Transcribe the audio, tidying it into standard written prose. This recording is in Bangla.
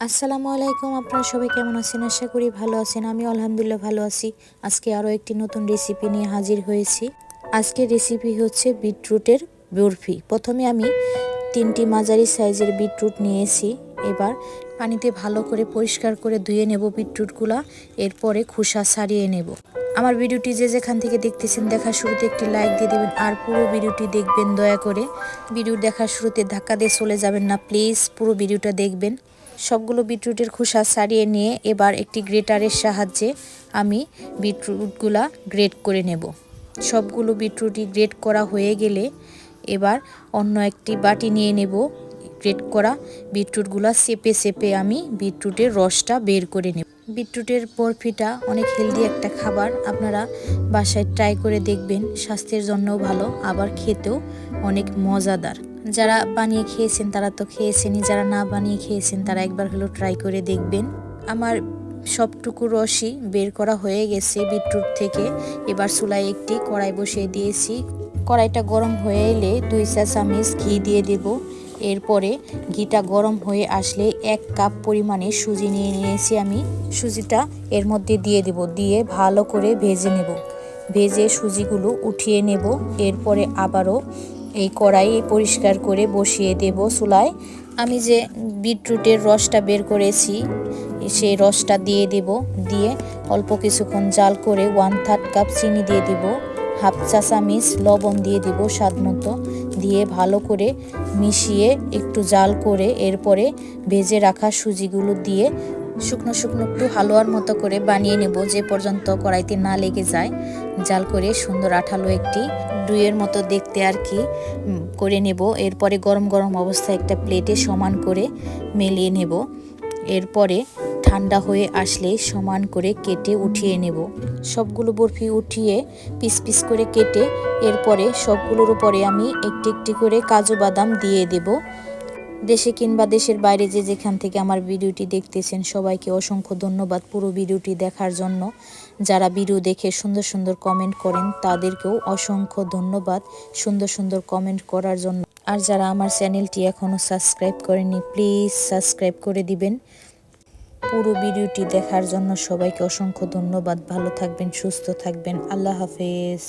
আসসালামু আলাইকুম। আপনারা সবাই কেমন আছেন? আশা করি ভালো আছেন। আমি আলহামদুলিল্লাহ ভালো আছি। আজকে আরও একটি নতুন রেসিপি নিয়ে হাজির হয়েছি। আজকের রেসিপি হচ্ছে বিটরুটের বরফি। প্রথমে আমি 3টি মাঝারি সাইজের বিটরুট নিয়েছি। এবার পানিতে ভালো করে পরিষ্কার করে ধুয়ে নেব বিটরুটগুলা। এরপরে খোসা ছাড়িয়ে নেব। আমার ভিডিওটি যে যেখান থেকে দেখতেছেন দেখার শুরুতে একটি লাইক দিয়ে দেবেন আর পুরো ভিডিওটি দেখবেন দয়া করে। ভিডিও দেখার শুরুতে ধাক্কা দিয়ে চলে যাবেন না, প্লিজ পুরো ভিডিওটা দেখবেন। সবগুলো বিটরুটের খোসা ছাড়িয়ে নিয়ে এবার একটি গ্রেটারের সাহায্যে আমি বিটরুটগুলা গ্রেট করে নেব। সবগুলো বিটরুটই গ্রেট করা হয়ে গেলে এবার অন্য একটি বাটি নিয়ে নেব। গ্রেট করা বিটরুটগুলা চেপে চেপে আমি বিটরুটের রসটা বের করে নেব। বিটরুটের বরফিটা অনেক হেলদি একটা খাবার, আপনারা বাসায় ট্রাই করে দেখবেন। স্বাস্থ্যের জন্যও ভালো, আবার খেতেও অনেক মজাদার। যারা বানিয়ে খেয়েছেন তারা তো খেয়েছেনই, যারা না বানিয়ে খেয়েছেন তারা একবার হলেও ট্রাই করে দেখবেন। আমার সবটুকু রসই বের করা হয়ে গেছে বিটরুট থেকে। এবার চুলায় একটি কড়াই বসিয়ে দিয়েছি। কড়াইটা গরম হয়ে এলে 2 চা চামচ ঘি দিয়ে দেব। এরপরে ঘিটা গরম হয়ে আসলে 1 কাপ পরিমাণে সুজি নিয়ে নিয়েছি আমি। সুজিটা এর মধ্যে দিয়ে দেব, দিয়ে ভালো করে ভেজে নেব। ভেজে সুজিগুলো উঠিয়ে নেব। এরপরে আবারও এই কড়াই পরিষ্কার করে বসিয়ে দেব চুলায়। আমি যে বিটরুটের রসটা বের করেছি সেই রসটা দিয়ে দেব। দিয়ে অল্প কিছুক্ষণ জাল করে 1/3 কাপ চিনি দিয়ে দেব। হাফ চা চামচ লবণ দিয়ে দেব স্বাদ মতো। দিয়ে ভালো করে মিশিয়ে একটু জাল করে এরপরে ভেজে রাখা সুজিগুলো দিয়ে শুকনো শুকনো একটু হালুয়ার মতো করে বানিয়ে নেব, যে পর্যন্ত কড়াইতে না লেগে যায়। জাল করে সুন্দর আঠালো একটি ডুয়ের মতো দেখতে আর কি করে নেব। এরপরে গরম গরম অবস্থায় একটা প্লেটে সমান করে মেলিয়ে নেব। এরপরে ঠান্ডা হয়ে আসলে সমান করে কেটে উঠিয়ে নেব। সবগুলো বরফি উঠিয়ে পিস পিস করে কেটে এরপরে সবগুলোর উপরে আমি একটি একটি করে কাজু বাদাম দিয়ে দেব। দেশে কিংবা দেশের বাইরে যে যেখান থেকে আমার ভিডিওটি দেখতেছেন সবাইকে অসংখ্য ধন্যবাদ পুরো ভিডিওটি দেখার জন্য। যারা ভিডিও দেখে সুন্দর সুন্দর কমেন্ট করেন তাদেরকেও অসংখ্য ধন্যবাদ সুন্দর সুন্দর কমেন্ট করার জন্য। আর যারা আমার চ্যানেলটি এখনও সাবস্ক্রাইব করেনি প্লিজ সাবস্ক্রাইব করে দিবেন। পুরো ভিডিওটি দেখার জন্য সবাইকে অসংখ্য ধন্যবাদ। ভালো থাকবেন, সুস্থ থাকবেন। আল্লাহ হাফেজ।